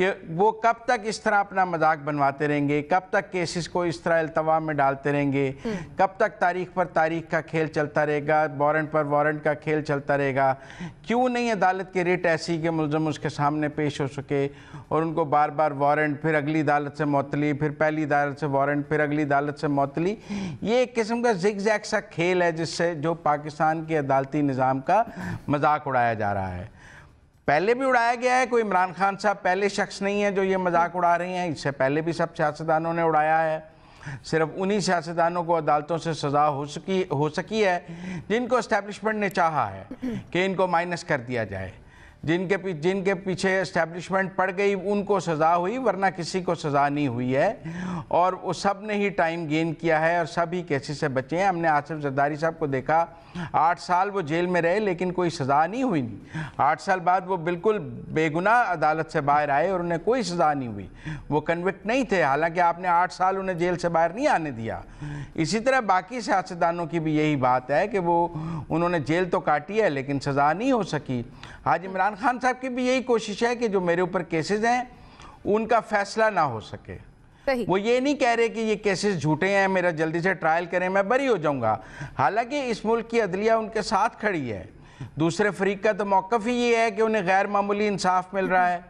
کہ وہ کب تک اس طرح اپنا مذاق بنواتے رہیں گے, کب تک کیسز کو اس طرح التوا میں ڈالتے رہیں گے, کب تک تاریخ پر تاریخ کا کھیل چلتا رہے گا, وارنٹ پر وارنٹ کا کھیل چلتا رہے گا. کیوں نہیں عدالت کی ریٹ ایسی کہ ملزم اس کے سامنے پیش ہو سکے اور ان کو بار بار وارنٹ, پھر اگلی عدالت سے معطلی, پھر پہلی عدالت سے وارنٹ, پھر اگلی عدالت سے معطلی. یہ ایک قسم کا زگ زیگ سا کھیل ہے جس سے جو پاکستان کے عدالتی نظام کا مذاق اڑایا جا رہا ہے. پہلے بھی اڑایا گیا ہے, کوئی عمران خان صاحب پہلے شخص نہیں ہے جو یہ مذاق اڑا رہے ہیں, اس سے پہلے بھی سب سیاستدانوں نے اڑایا ہے. صرف انہی سیاستدانوں کو عدالتوں سے سزا ہو سکی ہے جن کو اسٹیبلشمنٹ نے چاہا ہے کہ ان کو مائنس کر دیا جائے. جن کے پیچھے اسٹیبلشمنٹ پڑ گئی ان کو سزا ہوئی, ورنہ کسی کو سزا نہیں ہوئی ہے. اور وہ سب نے ہی ٹائم گین کیا ہے اور سب ہی کیسز سے بچے ہیں. ہم نے آصف زرداری صاحب کو دیکھا, 8 سال وہ جیل میں رہے لیکن کوئی سزا نہیں ہوئی. 8 سال بعد وہ بالکل بے گناہ عدالت سے باہر آئے اور انہیں کوئی سزا نہیں ہوئی. وہ کنوکٹ نہیں تھے, حالانکہ آپ نے 8 سال انہیں جیل سے باہر نہیں آنے دیا. اسی طرح باقی سیاستدانوں کی بھی یہی بات ہے کہ وہ انہوں نے جیل تو کاٹی ہے لیکن سزا نہیں ہو سکی. حاجی عمران خان صاحب کی بھی یہی کوشش ہے کہ جو میرے اوپر کیسز ہیں ان کا فیصلہ نہ ہو سکے. وہ یہ نہیں کہہ رہے کہ یہ کیسز جھوٹے ہیں, میرا جلدی سے ٹرائل کریں, میں بری ہو جاؤں گا. حالانکہ اس ملک کی عدلیہ ان کے ساتھ کھڑی ہے. دوسرے فریق کا تو موقف ہی یہ ہے کہ انہیں غیر معمولی انصاف مل رہا ہے,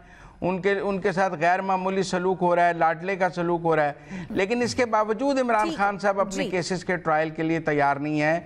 ان کے ساتھ غیر معمولی سلوک ہو رہا ہے, لاڈلے کا سلوک ہو رہا ہے. لیکن اس کے باوجود عمران خان صاحب اپنے کیسز کے ٹرائل کے لیے تیار نہیں ہیں.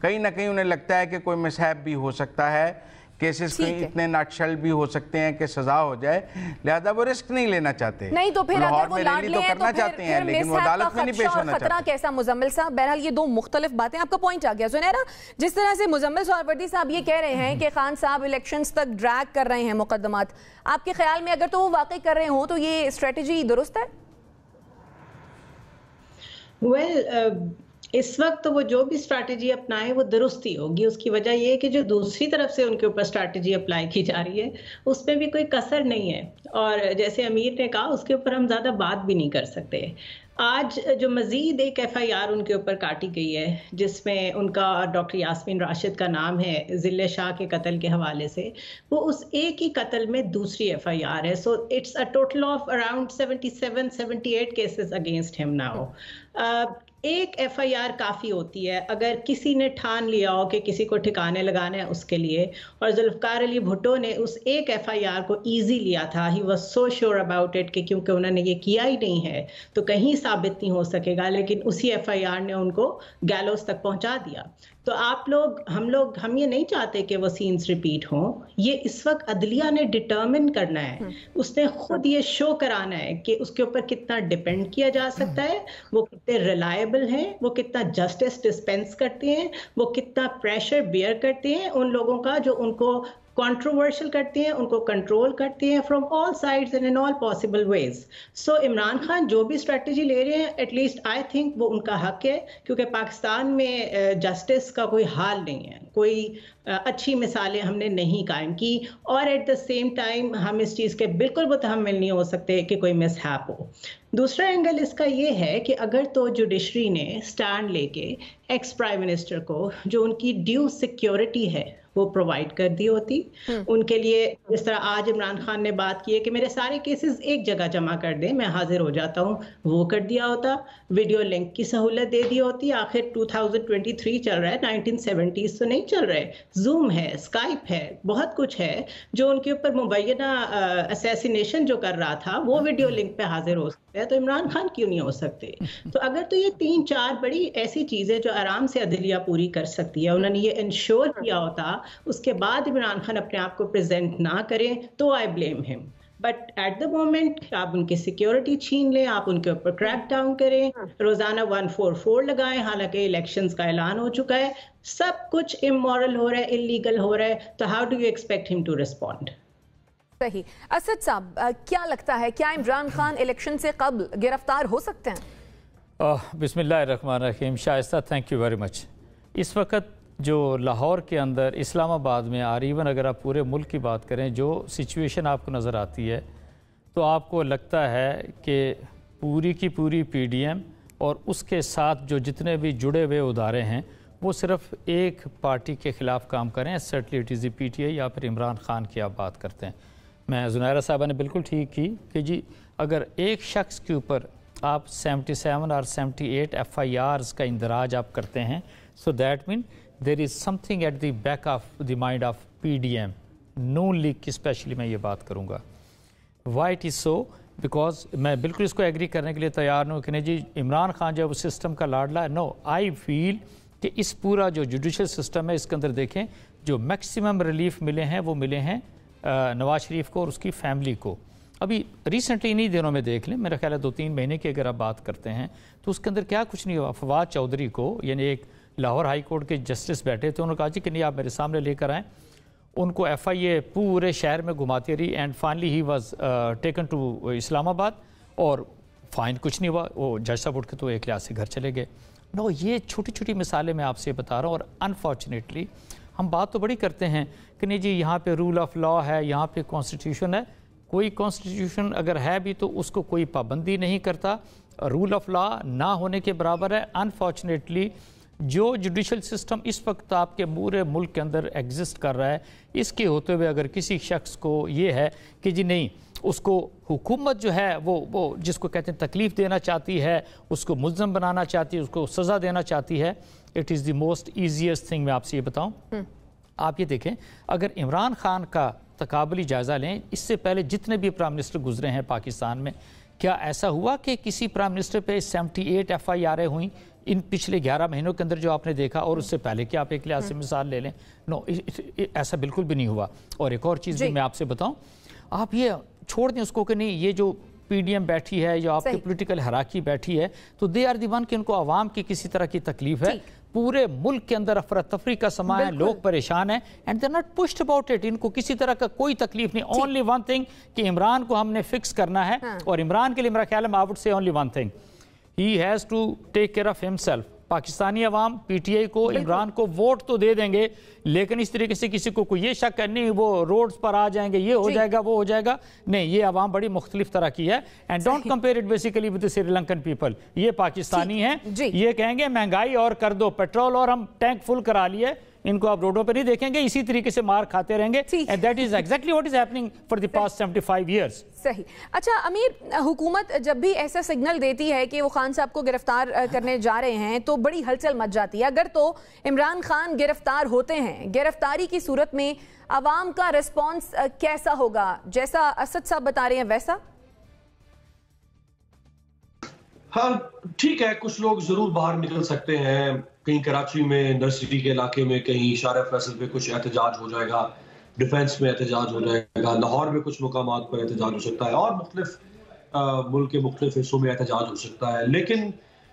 کہیں نہ کہیں انہیں لگتا ہے کہ کوئی مسہب بھی ہو سکتا ہے, کیسز کہیں اتنے ناٹشل بھی ہو سکتے ہیں کہ سزا ہو جائے, لہذا وہ رسک نہیں لینا چاہتے. نہیں تو پھر اگر وہ لاڈلے ہیں تو پھر لیکن وہ عدالت میں نہیں پیش ہونا چاہتے. خطرہ کیسا مزمل صاحب؟ بہرحال یہ 2 مختلف باتیں, آپ کا پوائنٹ آ گیا زنیرہ. جس طرح سے مزمل سہروردی صاحب یہ کہہ رہے ہیں کہ خان صاحب الیکشنز تک ڈریگ کر رہے ہیں مقدمات, آپ کے خیال میں اگر تو وہ واقعی کر رہے ہوں تو یہ اسٹریٹجی درست ہے؟ اس وقت وہ جو بھی اسٹریٹجی اپنائیں وہ درست ہی ہوگی. اس کی وجہ یہ ہے کہ جو دوسری طرف سے ان کے اوپر اسٹریٹجی اپلائی کی جا رہی ہے اس میں بھی کوئی کسر نہیں ہے. اور جیسے امیر نے کہا اس کے اوپر ہم زیادہ بات بھی نہیں کر سکتے. آج جو مزید ایک FIR ان کے اوپر کاٹی گئی ہے جس میں ان کا ڈاکٹر یاسمین راشد کا نام ہے ذل شاہ کے قتل کے حوالے سے, وہ اس ایک ہی قتل میں دوسری FIR ہے. So it's a total of around 77-78 cases against ہم ناؤ. ایک FIR کافی ہوتی ہے اگر کسی نے ٹھان لیا ہو کہ کسی کو ٹھکانے لگانا ہے اس کے لیے. اور ذوالفقار علی بھٹو نے اس ایک FIR کو ایزی لیا تھا. He was so sure about it کہ کیونکہ انہوں نے یہ کیا ہی نہیں ہے تو کہیں ثابت نہیں ہو سکے گا, لیکن اسی FIR نے ان کو گیلوز تک پہنچا دیا. تو ہم یہ نہیں چاہتے کہ وہ سینز ریپیٹ ہوں. یہ اس وقت عدلیہ نے ڈٹرمن کرنا ہے, اس نے خود یہ شو کرانا ہے کہ اس کے اوپر کتنا ڈیپینڈ کیا جا سکتا ہے, وہ کتنے ریلائبل ہیں, وہ کتنا جسٹس ڈسپینس کرتے ہیں, وہ کتنا پریشر بیئر کرتے ہیں ان لوگوں کا جو ان کو کنٹروورشل کرتے ہیں, ان کو کنٹرول کرتے ہیں from all sides and in all possible ways. So Imran Khan جو بھی اسٹریٹجی لے رہے ہیں ایٹ لیسٹ آئی تھنک وہ ان کا حق ہے, کیونکہ پاکستان میں جسٹس کا کوئی حال نہیں ہے, کوئی اچھی مثالیں ہم نے نہیں قائم کی. اور ایٹ دا سیم ٹائم ہم اس چیز کے بالکل متحمل نہیں ہو سکتے کہ کوئی مس ہیپ ہو. دوسرا اینگل اس کا یہ ہے کہ اگر تو جوڈیشری نے سٹینڈ لے کے ایکس پرائم منسٹر کو جو ان کی ڈیو سیکیورٹی ہے وہ پرووائڈ کر دی ہوتی, ان کے لیے جس طرح آج عمران خان نے بات کی ہے کہ میرے سارے کیسز ایک جگہ جمع کر دیں, میں حاضر ہو جاتا ہوں, وہ کر دیا ہوتا. ویڈیو لنک کی سہولت دے دی ہوتی. آخر 2023 چل رہا ہے, 1970s تو نہیں چل رہے. زوم ہے, اسکائپ ہے, بہت کچھ ہے جو ان کے اوپر مبینہ اسیسینیشن جو کر رہا تھا وہ ویڈیو لنک پہ حاضر ہو سکتا ہے, تو عمران خان کیوں نہیں ہو سکتے؟ تو اگر تو یہ 3-4 بڑی ایسی چیزیں جو آرام سے عدلیہ پوری کر سکتی ہے, انہوں نے یہ انشور کیا ہوتا, اس کے بعد عمران خان اپنے آپ کو پریزنٹ نہ کریں تو آئی بلیم ہم. بٹ ایٹ دا مومنٹ آپ ان کی سیکیورٹی چھین لیں, آپ ان کے اوپر کریک ڈاؤن کریں, روزانہ 144 لگائیں, حالانکہ الیکشنز کا اعلان ہو چکا ہے, سب کچھ امورل ہو رہا ہے, انلیگل ہو رہا ہے, تو ہاؤ ڈو یو ایکسپیکٹ ہم ٹو ریسپونڈ؟ صحیح. اسد صاحب کیا لگتا ہے, کیا عمران خان الیکشن سے قبل گرفتار ہو سکتے ہیں؟ بسم اللہ الرحمن الرحیم. شائستہ تھینک یو ویری مچ. اس وقت جو لاہور کے اندر, اسلام آباد میں, اور ایون اگر آپ پورے ملک کی بات کریں, جو سچویشن آپ کو نظر آتی ہے تو آپ کو لگتا ہے کہ پوری کی پوری PDM اور اس کے ساتھ جو جتنے بھی جڑے ہوئے ادارے ہیں وہ صرف ایک پارٹی کے خلاف کام کریں. Certainly it is the PTI یا پھر عمران خان کی آپ بات کرتے ہیں. میں زنیرہ صاحبہ نے بالکل ٹھیک کی کہ جی اگر ایک شخص کے اوپر آپ 77 اور 78 FIRs کا اندراج آپ کرتے ہیں so that main there is some thing at the back of the mind of PDM known league کی اسپیشلی میں یہ بات کروں گا. Why it is so because میں بالکل اس کو ایگری کرنے کے لیے تیار ہوں کہ نہیں جی عمران خان جو ہے وہ سسٹم کا لاڈلا ہے. نو آئی فیل کہ اس پورا جو جوڈیشل سسٹم ہے اس کے اندر دیکھیں جو میکسیمم ریلیف ملے ہیں وہ ملے ہیں نواز شریف کو اور اس کی فیملی کو. ابھی ریسنٹلی انہی دنوں میں دیکھ لیں میرا خیال ہے 2-3 مہینے کی اگر آپ بات کرتے ہیں تو اس کے اندر کیا کچھ نہیں ہوا. فواد چودھری کو یعنی ایک لاہور ہائی کورٹ کے جسٹس بیٹھے تھے, انہوں نے کہا جی کہ نہیں آپ میرے سامنے لے کر آئیں. ان کو FIA پورے شہر میں گھماتی رہی and finally he was taken to Islamabad اور فائن کچھ نہیں ہوا. وہ جج صاحب اٹھ کے تو ایک لحاظ سے گھر چلے گئے. نو یہ چھوٹی چھوٹی مثالیں میں آپ سے بتا رہا ہوں. اور انفارچونیٹلی ہم بات تو بڑی کرتے ہیں کہ نہیں جی یہاں پہ رول آف لا ہے, یہاں پہ کانسٹیٹیوشن ہے. کوئی کانسٹیٹیوشن اگر ہے بھی تو اس کو کوئی پابندی نہیں کرتا. رول آف لا نہ ہونے کے برابر ہے. انفارچونیٹلی جو جوڈیشل سسٹم اس وقت آپ کے پورے ملک کے اندر ایگزسٹ کر رہا ہے اس کے ہوتے ہوئے اگر کسی شخص کو یہ ہے کہ جی نہیں اس کو حکومت جو ہے وہ جس کو کہتے ہیں تکلیف دینا چاہتی ہے, اس کو ملزم بنانا چاہتی ہے, اس کو سزا دینا چاہتی ہے, it is the most easiest thing. میں آپ سے یہ بتاؤں آپ یہ دیکھیں اگر عمران خان کا تقابلی جائزہ لیں اس سے پہلے جتنے بھی پرائم منسٹر گزرے ہیں پاکستان میں کیا ایسا ہوا کہ کسی پرائم منسٹر پہ 78 FIRیں ہوئیں ان پچھلے 11 مہینوں کے اندر جو آپ نے دیکھا اور اس سے پہلے کہ آپ ایک لحاظ سے مثال لے لیں؟ نو ایسا بالکل بھی نہیں ہوا. اور ایک اور چیز بھی میں آپ سے بتاؤں, آپ یہ چھوڑ دیں اس کو کہ نہیں یہ جو PDM بیٹھی ہے یا آپ کی پولیٹیکل ہراکی بیٹھی ہے تو دے آر دی ون کہ ان کو عوام کی کسی طرح کی تکلیف ہے. پورے ملک کے اندر افراتفری کا سما ہے, لوگ پریشان ہیں and they're not pushed about it. ان کو کسی طرح کا کوئی تکلیف نہیں. only one thing کہ عمران کو ہم نے فکس کرنا ہے اور عمران کے لیے میرا خیال ہے I would say only one thing he has to take care of himself. Pakistani عوام PTI کو عمران کو ووٹ تو دے دیں گے لیکن اس طریقے سے کسی کو کوئی یہ شک ہے نہیں وہ روڈز پر آ جائیں گے, یہ ہو جائے گا وہ ہو جائے گا, نہیں. یہ عوام بڑی مختلف طرح کی ہے and don't compare it basically with the Sri Lankan people. یہ پاکستانی ہیں, یہ کہیں گے مہنگائی اور کر دو, پیٹرول اور ہم ٹینک فل کرا لیے, ان کو آپ روڈوں پہ نہیں دیکھیں گے, اسی طریقے سے مار کھاتے رہیں گے. and that is exactly what is happening for the past 75 years. صحیح. اچھا امیر, حکومت جب بھی ایسا سگنل دیتی ہے کہ وہ خان صاحب کو گرفتار کرنے جا رہے ہیں تو بڑی ہلچل مچ جاتی ہے. اگر تو عمران خان گرفتار ہوتے ہیں, گرفتاری کی صورت میں عوام کا ریسپانس کیسا ہوگا؟ جیسا اسد صاحب بتا رہے ہیں ویسا؟ ہاں ٹھیک ہے, کچھ لوگ ضرور باہر نکل سکتے ہیں, کہیں کراچی میں نرسری کے علاقے میں کہیں شارع فیصل پہ کچھ احتجاج ہو جائے گا, ڈیفنس میں احتجاج ہو جائے گا, لاہور میں کچھ مقامات پر احتجاج ہو سکتا ہے اور مختلف ملک کے مختلف حصوں میں احتجاج ہو سکتا ہے. لیکن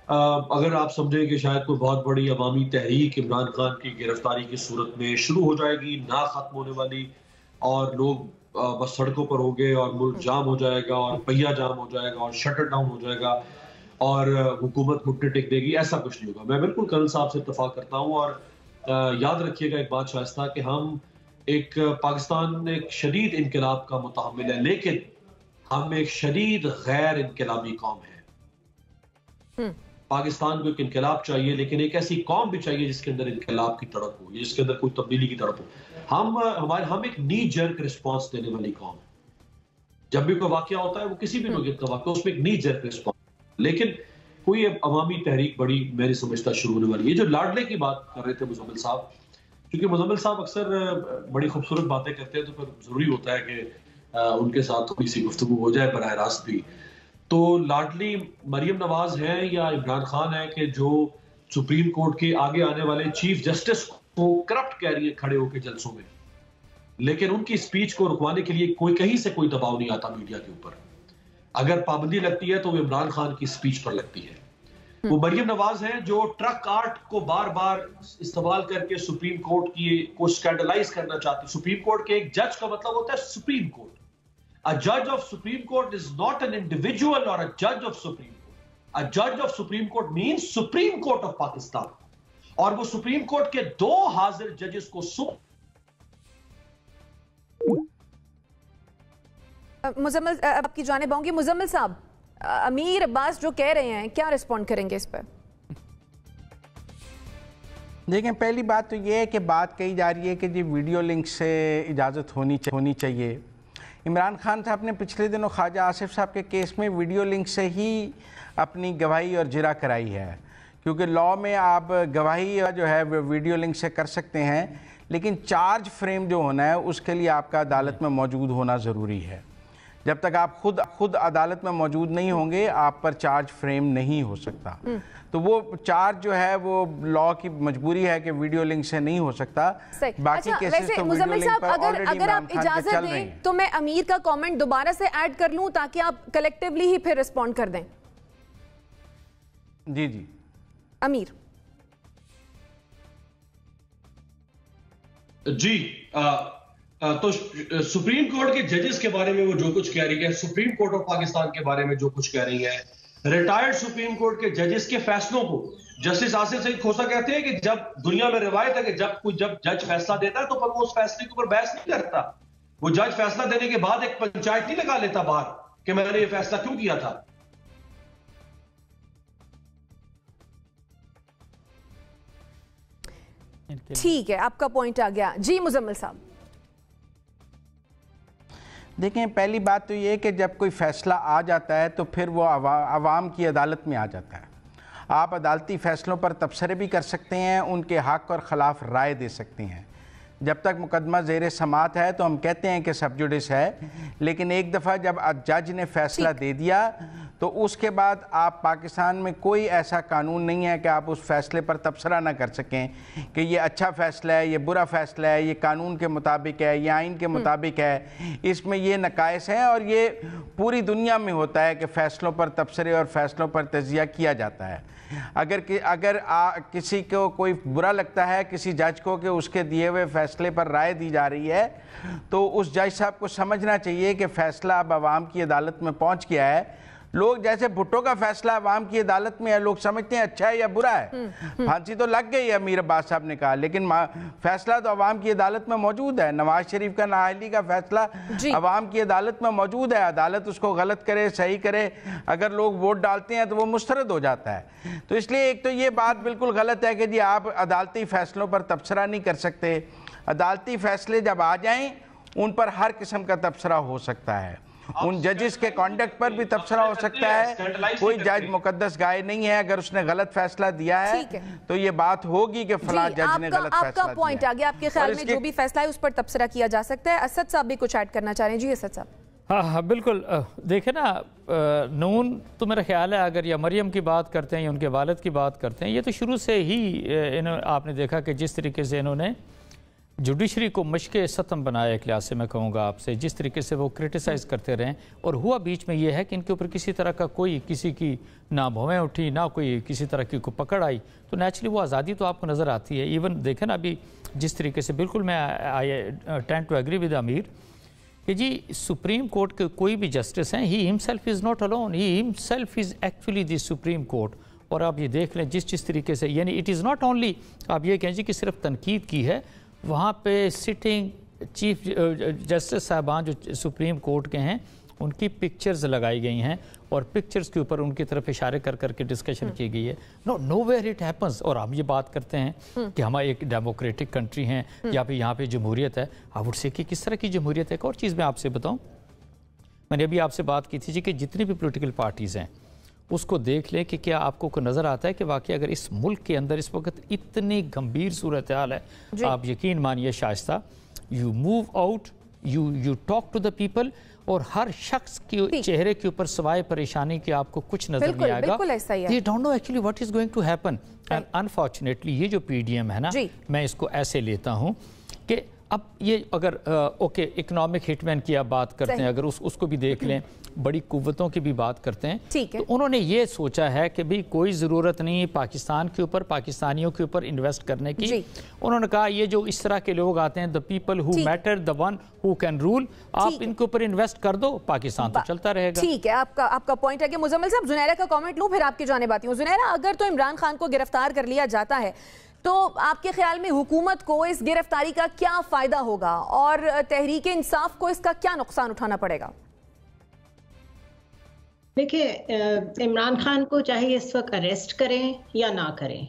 اگر آپ سمجھیں کہ شاید کوئی بہت بڑی عوامی تحریک عمران خان کی گرفتاری کی صورت میں شروع ہو جائے گی, نہ ختم ہونے والی, اور لوگ بس سڑکوں پر ہوں گے اور ملک جام ہو جائے گا اور پہیہ جام ہو جائے گا اور شٹر ڈاؤن ہو جائے گا اور حکومت گھٹنے ٹیک دے گی, ایسا کچھ نہیں ہوگا. میں بالکل کرنل صاحب سے اتفاق کرتا ہوں. اور یاد رکھیے گا ایک بات شائستہ کہ ہم ایک پاکستان ایک شدید انقلاب کا متحمل ہے لیکن ہم ایک شدید غیر انقلابی قوم ہے. پاکستان کو ایک انقلاب چاہیے لیکن ایک ایسی قوم بھی چاہیے جس کے اندر انقلاب کی تڑپ ہو, جس کے اندر کوئی تبدیلی کی تڑپ ہو. ہم ایک نی جرک رسپانس دینے والی قوم ہے. جب بھی کوئی واقعہ ہوتا ہے وہ کسی بھی نوعیت کا واقعہ اس میں ایک نی جرک رسپانس, لیکن کوئی عوامی تحریک بڑی میں نے سمجھتا شروع ہونے والی ہے. جو لاڈلے کی بات کر رہے تھے مزمل صاحب, کیونکہ مزمل صاحب اکثر بڑی خوبصورت باتیں کرتے ہیں تو پھر ضروری ہوتا ہے کہ ان کے ساتھ تھوڑی سی گفتگو ہو جائے براہ راست بھی. تو لاڈلی مریم نواز ہیں یا عمران خان ہیں کہ جو سپریم کورٹ کے آگے آنے والے چیف جسٹس کو کرپٹ کہہ رہی ہے کھڑے ہو کے جلسوں میں, لیکن ان کی سپیچ کو رکوانے کے لیے کہیں سے کوئی دباؤ نہیں آتا میڈیا کے اوپر. اگر پابندی لگتی ہے تو وہ عمران خان کی سپیچ پر لگتی ہے. وہ مریم نواز ہیں جو ٹرک آرٹ کو بار بار استعمال کر کے سپریم کورٹ کی کو سکینڈلائز کرنا چاہتی. سپریم کورٹ کے ایک جج کا مطلب ہوتا ہے supreme court. A judge of Supreme Court is not an individual or a judge of Supreme Court. A judge of Supreme Court means Supreme Court of Pakistan. اور وہ سپریم کورٹ کے 2 حاضر ججز کو مزمل آپ کی جانب آؤں گی. مزمل صاحب, امیر عباس جو کہہ رہے ہیں کیا رسپونڈ کریں گے اس پر؟ دیکھیں پہلی بات تو یہ ہے کہ بات کہی جا رہی ہے کہ جی ویڈیو لنک سے اجازت ہونی چاہیے. عمران خان صاحب نے پچھلے دنوں خواجہ آصف صاحب کے کیس میں ویڈیو لنک سے ہی اپنی گواہی اور جرا کرائی ہے، کیونکہ لاء میں آپ گواہی جو ہے ویڈیو لنک سے کر سکتے ہیں، لیکن چارج فریم جو ہونا ہے اس کے لیے آپ کا عدالت میں موجود ہونا ضروری ہے۔ جب تک آپ خود عدالت میں موجود نہیں ہوں گے آپ پر چارج فریم نہیں ہو سکتا، تو وہ چارج جو ہے وہ لاء کی مجبوری ہے کہ ویڈیو لنک سے نہیں ہو سکتا۔ باقی کیسز تو ویڈیو لنک پر آلریڈی اگر آپ اجازت دیں تو میں امیر کا کامنٹ دوبارہ سے ایڈ کر لوں تاکہ آپ کلیکٹیولی ہی پھر رسپونڈ کر دیں۔ جی جی امیر جی، تو سپریم کورٹ کے ججز کے بارے میں وہ جو کچھ کہہ رہی ہے، سپریم کورٹ آف پاکستان کے بارے میں جو کچھ کہہ رہی ہے، ریٹائرڈ سپریم کورٹ کے ججز کے فیصلوں کو جسٹس آصف سعید کھوسہ کہتے ہیں کہ جب دنیا میں روایت ہے کہ جب جج فیصلہ دیتا ہے تو پر وہ اس فیصلے کے اوپر بحث نہیں کرتا، وہ جج فیصلہ دینے کے بعد ایک پنچایت نہیں لگا لیتا باہر کہ میں نے یہ فیصلہ کیوں کیا تھا۔ ٹھیک ہے، آپ کا پوائنٹ آ گیا۔ جی مزمل صاحب، دیکھیں پہلی بات تو یہ کہ جب کوئی فیصلہ آ جاتا ہے تو پھر وہ عوام کی عدالت میں آ جاتا ہے۔ آپ عدالتی فیصلوں پر تبصرے بھی کر سکتے ہیں، ان کے حق اور خلاف رائے دے سکتے ہیں۔ جب تک مقدمہ زیر سماعت ہے تو ہم کہتے ہیں کہ سب جوڈس ہے، لیکن ایک دفعہ جب جج نے فیصلہ دے دیا تو اس کے بعد آپ پاکستان میں کوئی ایسا قانون نہیں ہے کہ آپ اس فیصلے پر تبصرہ نہ کر سکیں کہ یہ اچھا فیصلہ ہے، یہ برا فیصلہ ہے، یہ قانون کے مطابق ہے، یہ آئین کے مطابق ہے، اس میں یہ نقائص ہیں، اور یہ پوری دنیا میں ہوتا ہے کہ فیصلوں پر تبصرے اور فیصلوں پر تجزیہ کیا جاتا ہے۔ اگر کسی کو کوئی برا لگتا ہے کسی جج کو کہ اس کے دیے ہوئے فیصلے پر رائے دی جا رہی ہے تو اس جج صاحب کو سمجھنا چاہیے کہ فیصلہ اب عوام کی عدالت میں پہنچ گیا ہے۔ لوگ جیسے بھٹو کا فیصلہ عوام کی عدالت میں ہے، لوگ سمجھتے ہیں اچھا ہے یا برا ہے، پھانسی تو لگ گئی ہے امیر عباس صاحب نے کہا، لیکن فیصلہ تو عوام کی عدالت میں موجود ہے۔ نواز شریف کا نااہلی کا فیصلہ عوام کی عدالت میں موجود ہے، عدالت اس کو غلط کرے صحیح کرے، اگر لوگ ووٹ ڈالتے ہیں تو وہ مسترد ہو جاتا ہے۔ تو اس لیے ایک تو یہ بات بالکل غلط ہے کہ جی آپ عدالتی فیصلوں پر تبصرہ نہیں کر سکتے۔ عدالتی فیصلے جب آ جائیں ان پر ہر قسم کا تبصرہ ہو سکتا ہے، ان ججز کے کانڈکٹ پر بھی تبصرہ ہو سکتا ہے۔ کوئی جج مقدس گائے نہیں ہے، اگر اس نے غلط فیصلہ دیا ہے تو یہ بات ہوگی کہ فلاں جج نے غلط فیصلہ دیا۔ آپ کا پوائنٹ آ گیا، آپ کے خیال میں جو بھی فیصلہ ہے اس پر تبصرہ کیا جا سکتا ہے۔ اسد صاحب بھی کچھ ایڈ کرنا چاہ رہے ہیں۔ جی اسد صاحب۔ ہاں بالکل، دیکھیں نا، نون تو میرا خیال ہے اگر یا مریم کی بات کرتے ہیں یا ان کے والد کی بات کرتے ہیں، یہ تو شروع سے ہی آپ نے دیکھا کہ جس طریقے سے انہوں نے جوڈیشری کو مشق ستم بنایا، ایک لحاظ سے میں کہوں گا آپ سے، جس طریقے سے وہ کرٹیسائز کرتے رہیں، اور ہوا بیچ میں یہ ہے کہ ان کے اوپر کسی طرح کا کوئی کسی کی نہ بھویں اٹھی نہ کوئی کسی طرح کی کوئی پکڑ آئی، تو نیچرلی وہ آزادی تو آپ کو نظر آتی ہے۔ ایون دیکھیں نا ابھی جس طریقے سے، بالکل میں I tend to agree with Amir کہ جی سپریم کورٹ کے کوئی بھی جسٹس ہیں، he himself is not alone, he himself is actually the supreme court. اور آپ یہ دیکھ لیں جس طریقے سے، یعنی اٹ از ناٹ اونلی آپ یہ کہیں جی کہ صرف تنقید کی ہے، وہاں پہ سٹنگ چیف جسٹس صاحبان جو سپریم کورٹ کے ہیں ان کی پکچرز لگائی گئی ہیں، اور پکچرز کے اوپر ان کی طرف اشارے کر کر کے ڈسکشن کی گئی ہے۔ Know where it happens. اور ہم یہ بات کرتے ہیں کہ ہم ایک ڈیموکریٹک کنٹری ہیں یا پھر یہاں پہ جمہوریت ہے، آئی وڈ سے کہ کس طرح کی جمہوریت ہے۔ ایک اور چیز میں آپ سے بتاؤں، میں نے ابھی آپ سے بات کی تھی جی کہ جتنی بھی پولیٹیکل پارٹیز ہیں اس کو دیکھ لیں کہ کیا آپ کو نظر آتا ہے کہ واقعی اگر اس ملک کے اندر اس وقت اتنی گمبھیر صورتحال ہے، آپ یقین مانیے Shaista, you move out, you talk to the people, اور ہر شخص کے چہرے کے اوپر سوائے پریشانی کے آپ کو کچھ نظر نہیں آئے گا۔ they don't know actually what is going to happen. and unfortunately یہ جو پی ڈی ایم ہے نا، میں اس کو ایسے لیتا ہوں کہ اب یہ اگر اوکے اکنامک ہٹ مین کی آپ بات کرتے ہیں، اگر اس کو بھی دیکھ لیں، بڑی قوتوں کی بھی بات کرتے ہیں، تو انہوں نے یہ سوچا ہے کہ بھی کوئی ضرورت نہیں پاکستان کے اوپر، پاکستانیوں کے اوپر انویسٹ کرنے کی۔ انہوں نے کہا یہ جو اس طرح کے لوگ آتے ہیں، the people who matter, the one who can rule، آپ ان کے اوپر انویسٹ کر دو، پاکستان تو چلتا رہے گا۔ ٹھیک ہے، آپ کا پوائنٹ ہے کہ مزمل صاحب زنیرہ کا کامنٹ لوں پھر آپ کی جانب آتی ہوں۔ زنیرہ، اگر تو عمران خان کو گرفتار کر لیا جاتا ہے تو آپ کے خیال میں حکومت کو اس گرفتاری کا کیا فائدہ ہوگا اور تحریک انصاف کو اس کا کیا نقصان اٹھانا پڑے گا؟ دیکھیں، عمران خان کو چاہے اس وقت اریسٹ کریں یا نہ کریں،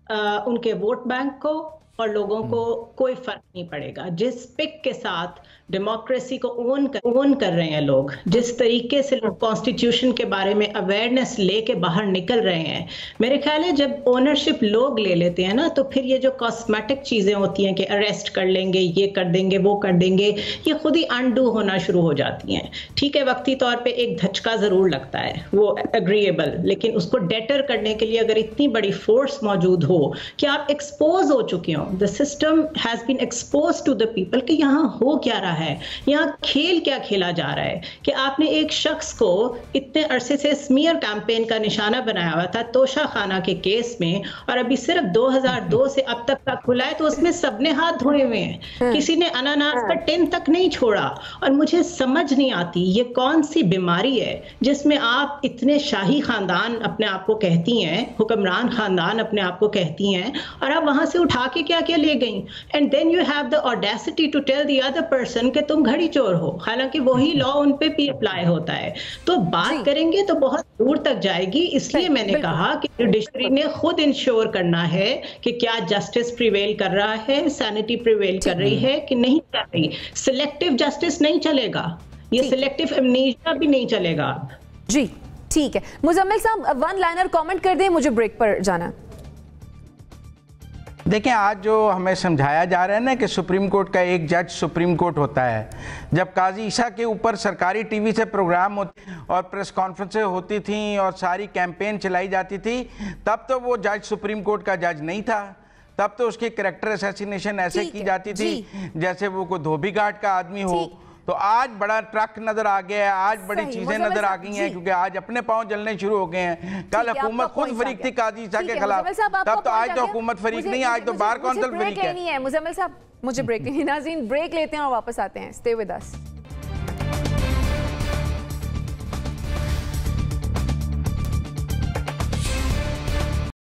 ان کے ووٹ بینک کو اور لوگوں کو کوئی فرق نہیں پڑے گا. جس پک کے ساتھ ڈیموکریسی کو اون کر رہے ہیں لوگ, جس طریقے سے لوگ کانسٹیٹیوشن کے بارے میں اویئرنیس لے کے باہر نکل رہے ہیں, میرے خیال ہے جب اونرشپ لوگ لے لیتے ہیں نا, تو پھر یہ جو کاسمیٹک چیزیں ہوتی ہیں کہ اریسٹ کر لیں گے, یہ کر دیں گے, وہ کر دیں گے, یہ خود ہی انڈو ہونا شروع ہو جاتی ہیں. ٹھیک ہے, وقتی طور پہ ایک دھچکا ضرور لگتا ہے, وہ اگریبل, لیکن اس کو ڈیٹر کرنے کے لیے اگر اتنی بڑی فورس موجود ہو کہ آپ ایکسپوز ہو چکے ہوں, the system has been expose to the people کہ یہاں ہو کیا رہا ہے, یہاں کھیل کیا کھیلا جا رہا ہے, کہ آپ نے ایک شخص کو اتنے عرصے سے اسمیئر کیمپین کا نشانہ بنایا ہوا تھا توشہ خانہ کے کیس میں, اور ابھی صرف 2002 سے اب تک کا کھلا ہے, تو اس میں سب نے ہاتھ دھوئے ہوئے ہیں, کسی نے اناناس کا ٹن تک نہیں چھوڑا. اور مجھے سمجھ نہیں آتی یہ کون سی بیماری ہے جس میں آپ اتنے شاہی خاندان اپنے آپ کو کہتی ہیں, حکمران خاندان اپنے آپ کو کہتی ہیں, اور آپ وہاں سے اٹھا کے کیا کیا لے گئیں, and then you have the audacity to tell the other person کہ تم گھڑی چور ہو, حالانکہ وہی لا ان پہ بھی اپلائی ہوتا ہے. تو بات کریں گے تو بہت دور تک جائے گی, اس لیے میں نے کہا کہ جوڈیشری نے خود انشور کرنا ہے کہ کیا جسٹس پریویل کر رہا ہے, سینٹی پریویل کر رہی ہے کہ نہیں کر رہی. سلیکٹو جسٹس نہیں چلے گا, یہ سلیکٹو امنیشیا بھی نہیں چلے گا. جی ٹھیک ہے, مزمل صاحب ون لائنر کامنٹ کر دیں, مجھے بریک پر جانا. دیکھیں, آج جو ہمیں سمجھایا جا رہا ہے نا کہ سپریم کورٹ کا ایک جج سپریم کورٹ ہوتا ہے, جب قاضی عیسیٰ کے اوپر سرکاری ٹی وی سے پروگرام ہوتے اور پریس کانفرنسیں ہوتی تھیں اور ساری کیمپین چلائی جاتی تھی, تب تو وہ جج سپریم کورٹ کا جج نہیں تھا, تب تو اس کی کریکٹر اسیسینیشن ایسے کی جاتی تھی جیسے وہ کوئی دھوبی گھاٹ کا آدمی ہو. تو آج بڑا ٹرک نظر آ گیا ہے, آج بڑی چیزیں نظر آ گئی ہیں, کیونکہ آج اپنے پاؤں جلنے شروع ہو گئے ہیں. کل حکومت خود فریق تھی قاضی عیسیٰ کے خلاف, تب تو آج تو حکومت فریق نہیں, آج تو بار کونسل فریق ہے. مزمل صاحب مجھے بریک لینی ہے. ناظرین بریک لیتے ہیں اور واپس آتے ہیں. Stay with us.